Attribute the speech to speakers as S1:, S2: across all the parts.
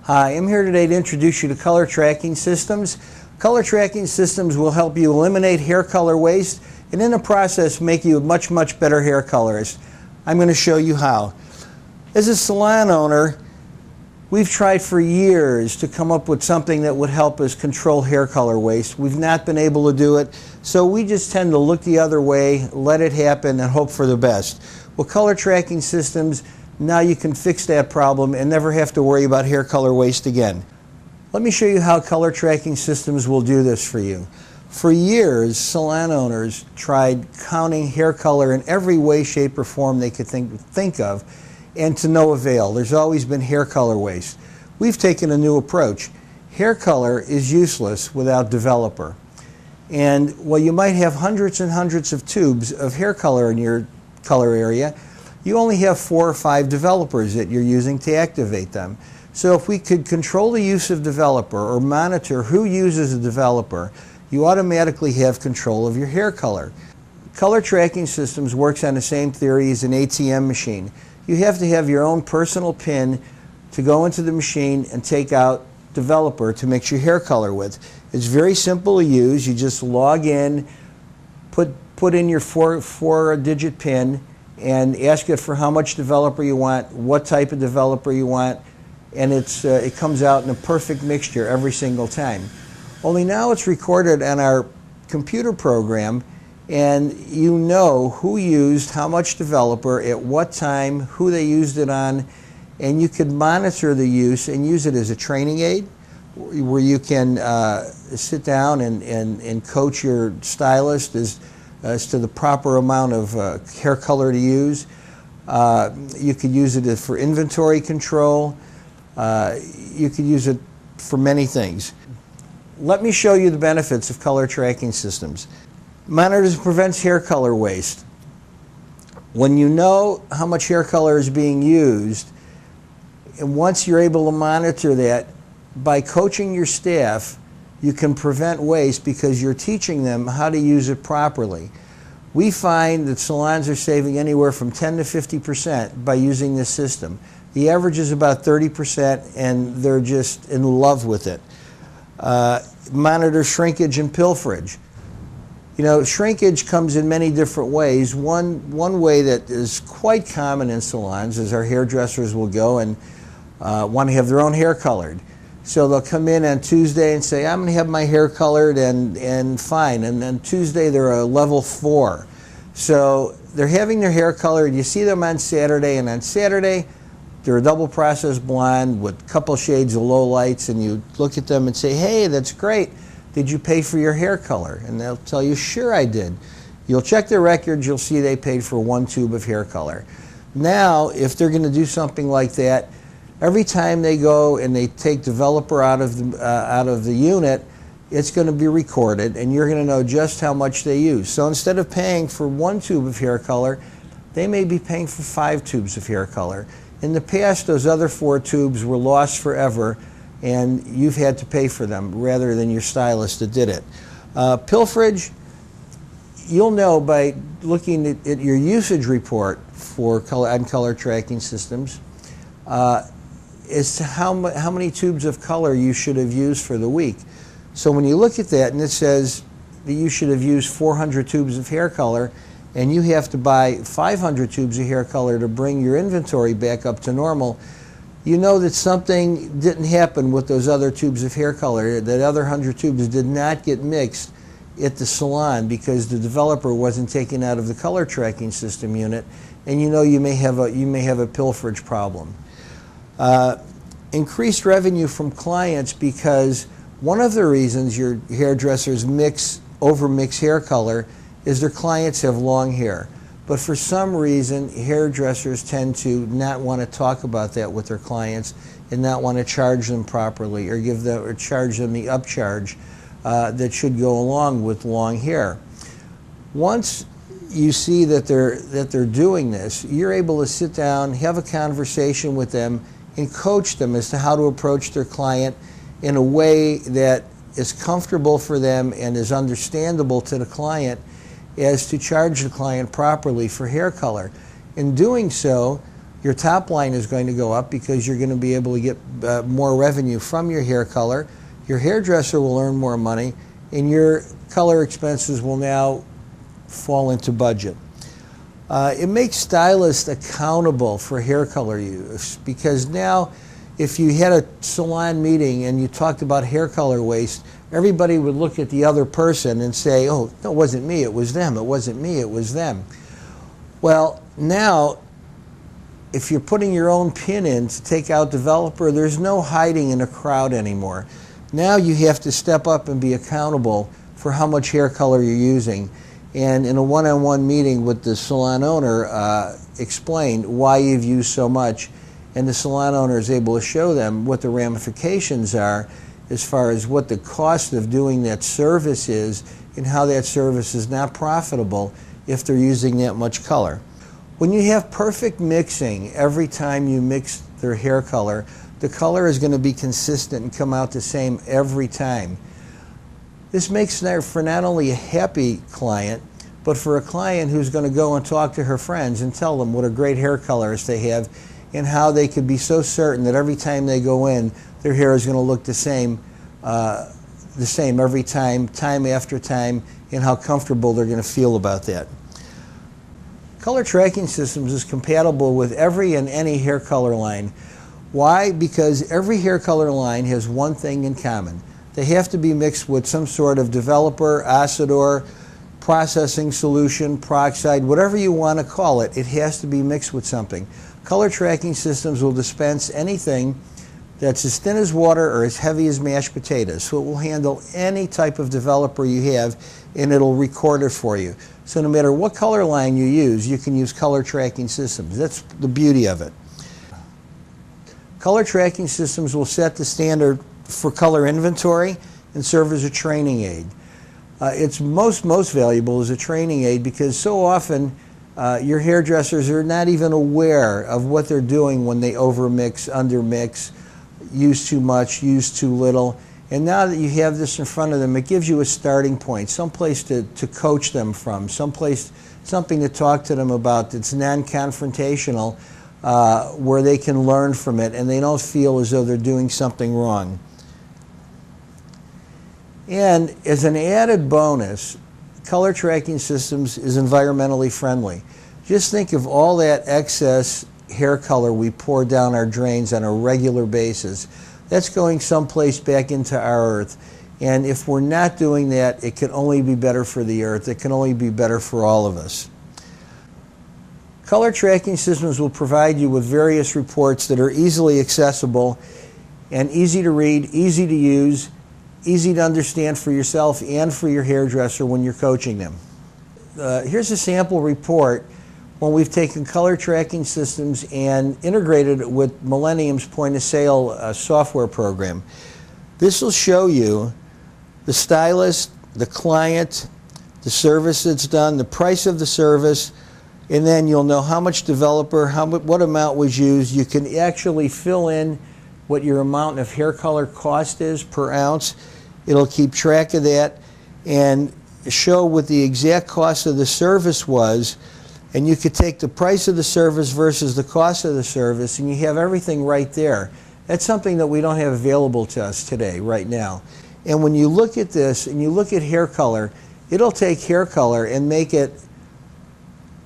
S1: Hi, I'm here today to introduce you to color tracking systems. Color tracking systems will help you eliminate hair color waste and in the process make you a much better hair colorist. I'm going to show you how. As a salon owner, we've tried for years to come up with something that would help us control hair color waste. We've not been able to do it, so we just tend to look the other way, let it happen, and hope for the best. Well, color tracking systems, now you can fix that problem and never have to worry about hair color waste again. Let me show you how color tracking systems will do this for you. For years, salon owners tried counting hair color in every way, shape, or form they could think of, and to no avail. There's always been hair color waste. We've taken a new approach. Hair color is useless without developer. And while you might have hundreds and hundreds of tubes of hair color in your color area, you only have 4 or 5 developers that you're using to activate them. So if we could control the use of developer or monitor who uses a developer, you automatically have control of your hair color. Color tracking systems works on the same theory as an ATM machine. You have to have your own personal PIN to go into the machine and take out developer to mix your hair color with. It's very simple to use. You just log in, put in your 4-digit PIN, and ask it for how much developer you want, what type of developer you want, and it comes out in a perfect mixture every single time. Only now it's recorded on our computer program, and you know who used how much developer at what time, who they used it on, and you can monitor the use and use it as a training aid where you can sit down and coach your stylist as to the proper amount of hair color to use. You could use it for inventory control. You could use it for many things. Let me show you the benefits of color tracking systems. Monitors and prevents hair color waste. When you know how much hair color is being used, and once you're able to monitor that, by coaching your staff, you can prevent waste because you're teaching them how to use it properly. We find that salons are saving anywhere from 10 to 50% by using this system. The average is about 30%, and they're just in love with it. Monitor shrinkage and pilferage. You know, shrinkage comes in many different ways. One way that is quite common in salons is our hairdressers will go and want to have their own hair colored. So they'll come in on Tuesday and say, I'm going to have my hair colored and fine. And then Tuesday they're a level 4. So they're having their hair colored. You see them on Saturday, and on Saturday they're a double process blonde with a couple shades of low lights, and you look at them and say, hey, that's great. Did you pay for your hair color? And they'll tell you, sure I did. You'll check their records, you'll see they paid for 1 tube of hair color. Now, if they're going to do something like that, every time they go and they take developer out of the unit, it's going to be recorded, and you're going to know just how much they use. So instead of paying for 1 tube of hair color, they may be paying for 5 tubes of hair color. In the past, those other 4 tubes were lost forever, and you've had to pay for them rather than your stylist that did it. Pilferage, you'll know by looking at your usage report for color tracking systems as to how many tubes of color you should have used for the week. So when you look at that and it says that you should have used 400 tubes of hair color, and you have to buy 500 tubes of hair color to bring your inventory back up to normal, you know that something didn't happen with those other tubes of hair color. That other 100 tubes did not get mixed at the salon because the developer wasn't taken out of the color tracking system unit, and you know you may have a pilferage problem. Increased revenue from clients, because one of the reasons your hairdressers overmix hair color is their clients have long hair. But for some reason, hairdressers tend to not want to talk about that with their clients and not want to charge them properly or charge them the upcharge that should go along with long hair. Once you see that they're doing this, you're able to sit down, have a conversation with them, and coach them as to how to approach their client in a way that is comfortable for them and is understandable to the client, as to charge the client properly for hair color. In doing so, Your top line is going to go up because you're going to be able to get more revenue from your hair color. Your hairdresser will earn more money, and your color expenses will now fall into budget. It makes stylists accountable for hair color use, because now if you had a salon meeting and you talked about hair color waste, everybody would look at the other person and say, oh, no, it wasn't me, it was them. It wasn't me, it was them. Well, now, if you're putting your own pin in to take out developer, there's no hiding in a crowd anymore. Now you have to step up and be accountable for how much hair color you're using. And in a one-on-one meeting with the salon owner, explain why you've used so much. And the salon owner is able to show them what the ramifications are as far as what the cost of doing that service is and how that service is not profitable if they're using that much color. When you have perfect mixing every time you mix their hair color, the color is going to be consistent and come out the same every time. This makes for not only a happy client, but for a client who's going to go and talk to her friends and tell them what a great hair colorist they have and how they could be so certain that every time they go in, their hair is going to look the same every time, time after time, and how comfortable they're going to feel about that. Color Tracking Systems is compatible with every and any hair color line. Why? Because every hair color line has one thing in common. They have to be mixed with some sort of developer, acidor, processing solution, peroxide, whatever you want to call it, it has to be mixed with something. Color Tracking Systems will dispense anything that's as thin as water or as heavy as mashed potatoes. So it will handle any type of developer you have, and it'll record it for you. So no matter what color line you can use Color Tracking Systems. That's the beauty of it. Color Tracking Systems will set the standard for color inventory and serve as a training aid. It's most valuable as a training aid because so often your hairdressers are not even aware of what they're doing when they overmix, undermix, use too much, use too little. And now that you have this in front of them, it gives you a starting point, someplace to coach them from, something to talk to them about that's non-confrontational, where they can learn from it and they don't feel as though they're doing something wrong. And as an added bonus, Color Tracking Systems is environmentally friendly. Just think of all that excess hair color we pour down our drains on a regular basis. That's going someplace back into our earth. And if we're not doing that, it can only be better for the earth. It can only be better for all of us. Color Tracking Systems will provide you with various reports that are easily accessible and easy to read, easy to use, easy to understand for yourself and for your hairdresser when you're coaching them. Here's a sample report when we've taken Color Tracking Systems and integrated it with Millennium's point-of-sale software program. This will show you the stylist, the client, the service that's done, the price of the service, and then you'll know how much developer, what amount was used. You can actually fill in what your amount of hair color cost is per ounce. It'll keep track of that and show what the exact cost of the service was. And you could take the price of the service versus the cost of the service, and you have everything right there. That's something that we don't have available to us today, right now. And when you look at this and you look at hair color, it'll take hair color and make it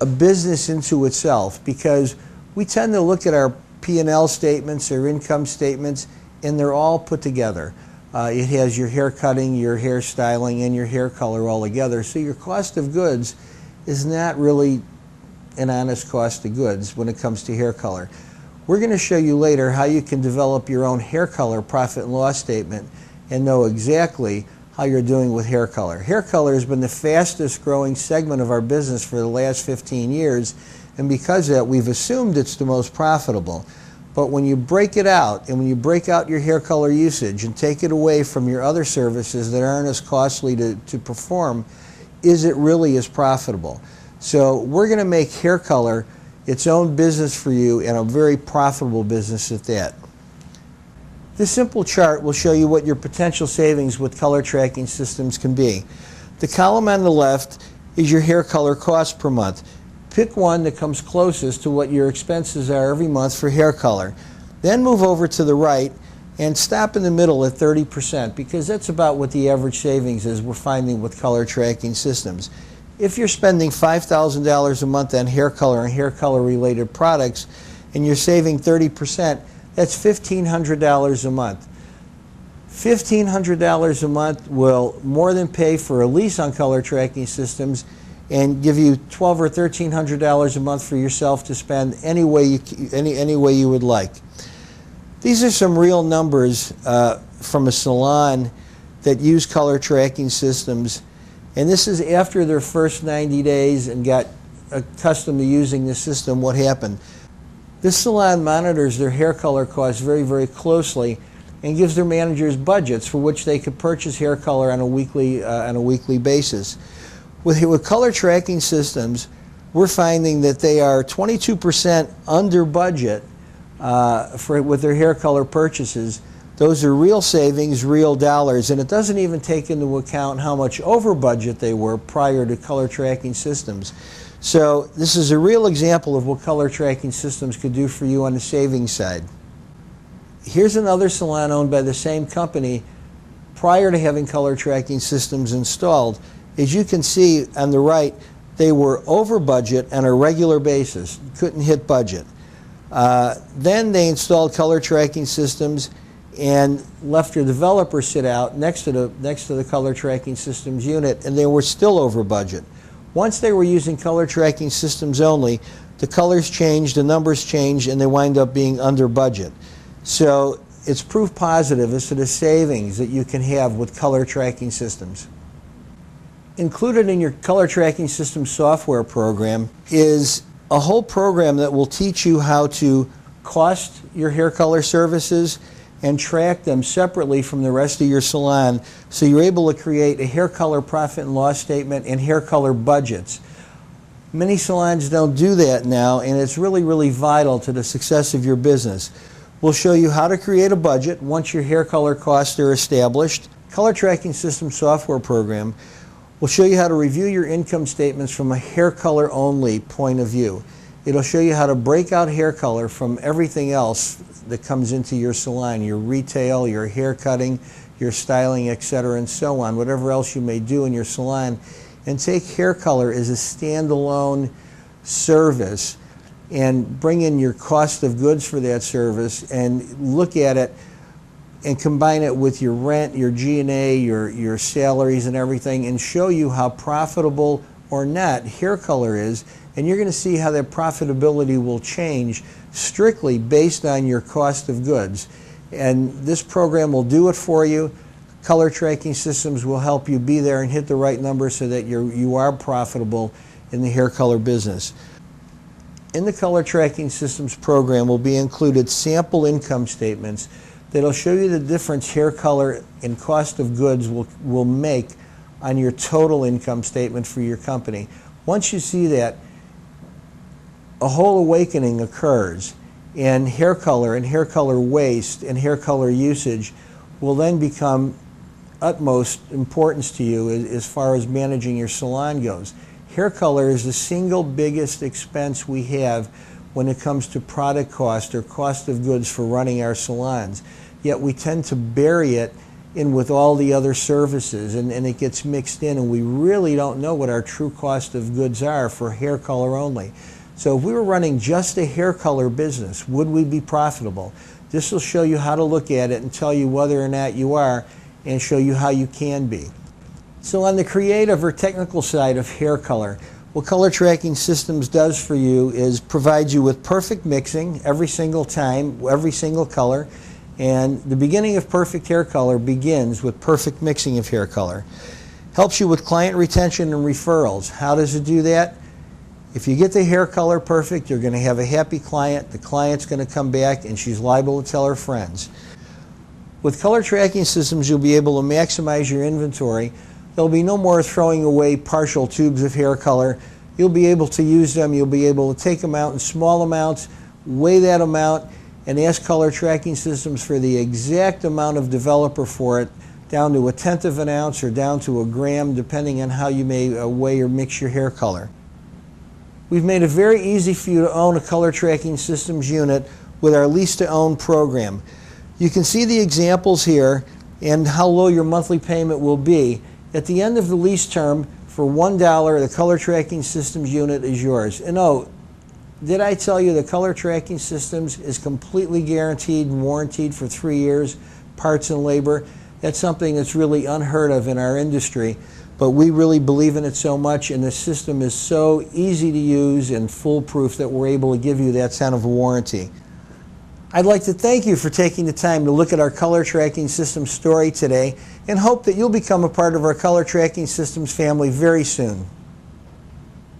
S1: a business into itself, because we tend to look at our P&L statements or income statements and they're all put together. It has your hair cutting, your hair styling, and your hair color all together. So your cost of goods is not really an honest cost of goods when it comes to hair color. We're going to show you later how you can develop your own hair color profit and loss statement and know exactly how you're doing with hair color. Hair color has been the fastest growing segment of our business for the last 15 years, and because of that, we've assumed it's the most profitable. But when you break it out, and when you break out your hair color usage and take it away from your other services that aren't as costly to perform, is it really as profitable? So we're going to make hair color its own business for you, and a very profitable business at that. This simple chart will show you what your potential savings with Color Tracking Systems can be. The column on the left is your hair color cost per month. Pick one that comes closest to what your expenses are every month for hair color. Then move over to the right and stop in the middle at 30%, because that's about what the average savings is we're finding with color tracking systems. If you're spending $5,000 a month on hair color and hair color related products and you're saving 30%, that's $1,500 a month. $1,500 a month will more than pay for a lease on color tracking systems and give you $1,200 or $1,300 a month for yourself to spend any way you would like. These are some real numbers from a salon that use color tracking systems, and this is after their first 90 days and got accustomed to using the system. What happened? This salon monitors their hair color costs very, very closely and gives their managers budgets for which they could purchase hair color on a weekly basis. With color tracking systems, we're finding that they are 22% under budget with their hair color purchases. Those are real savings, real dollars, and it doesn't even take into account how much over budget they were prior to color tracking systems. So this is a real example of what color tracking systems could do for you on the savings side. Here's another salon owned by the same company prior to having color tracking systems installed. As you can see on the right, they were over budget on a regular basis, couldn't hit budget. Then they installed color tracking systems and left their developer sit out next to the color tracking systems unit, and they were still over budget. Once they were using color tracking systems only, the colors changed, the numbers changed, and they wind up being under budget. So it's proof positive as to the savings that you can have with color tracking systems. Included in your color tracking system software program is a whole program that will teach you how to cost your hair color services and track them separately from the rest of your salon, so you're able to create a hair color profit and loss statement and hair color budgets. Many salons don't do that now, and it's really, really vital to the success of your business. We'll show you how to create a budget once your hair color costs are established. Color tracking system software program will show you how to review your income statements from a hair color only point of view. It'll show you how to break out hair color from everything else that comes into your salon, your retail, your hair cutting, your styling, etc., and so on, whatever else you may do in your salon, and take hair color as a standalone service and bring in your cost of goods for that service and look at it and combine it with your rent, your G&A, your salaries and everything, and show you how profitable or not hair color is. And you're going to see how that profitability will change strictly based on your cost of goods. And this program will do it for you. Color tracking systems will help you be there and hit the right numbers so that you are profitable in the hair color business. In the color tracking systems program will be included sample income statements that'll show you the difference hair color and cost of goods will make on your total income statement for your company. Once you see that, a whole awakening occurs, and hair color waste and hair color usage will then become utmost importance to you as far as managing your salon goes. Hair color is the single biggest expense we have when it comes to product cost or cost of goods for running our salons. Yet we tend to bury it in with all the other services, and it gets mixed in, and we really don't know what our true cost of goods are for hair color only. So if we were running just a hair color business, would we be profitable? This will show you how to look at it and tell you whether or not you are, and show you how you can be. So on the creative or technical side of hair color, what Color Tracking Systems does for you is provide you with perfect mixing every single time, every single color. And the beginning of perfect hair color begins with perfect mixing of hair color. Helps you with client retention and referrals. How does it do that? If you get the hair color perfect, you're going to have a happy client. The client's going to come back and she's liable to tell her friends. With color tracking systems, you'll be able to maximize your inventory. There'll be no more throwing away partial tubes of hair color. You'll be able to use them. You'll be able to take them out in small amounts, weigh that amount, and ask color tracking systems for the exact amount of developer for it, down to 1/10 of an ounce or down to a gram, depending on how you may weigh or mix your hair color. we've made it very easy for you to own a color tracking systems unit with our lease to own program. You can see the examples here and how low your monthly payment will be. At the end of the lease term, for $1, the color tracking systems unit is yours. And oh, did I tell you the color tracking systems is completely guaranteed and warranted for 3 years, parts and labor? That's something that's really unheard of in our industry, but we really believe in it so much, and the system is so easy to use and foolproof that we're able to give you that kind of a warranty. I'd like to thank you for taking the time to look at our color tracking system story today, and hope that you'll become a part of our color tracking systems family very soon.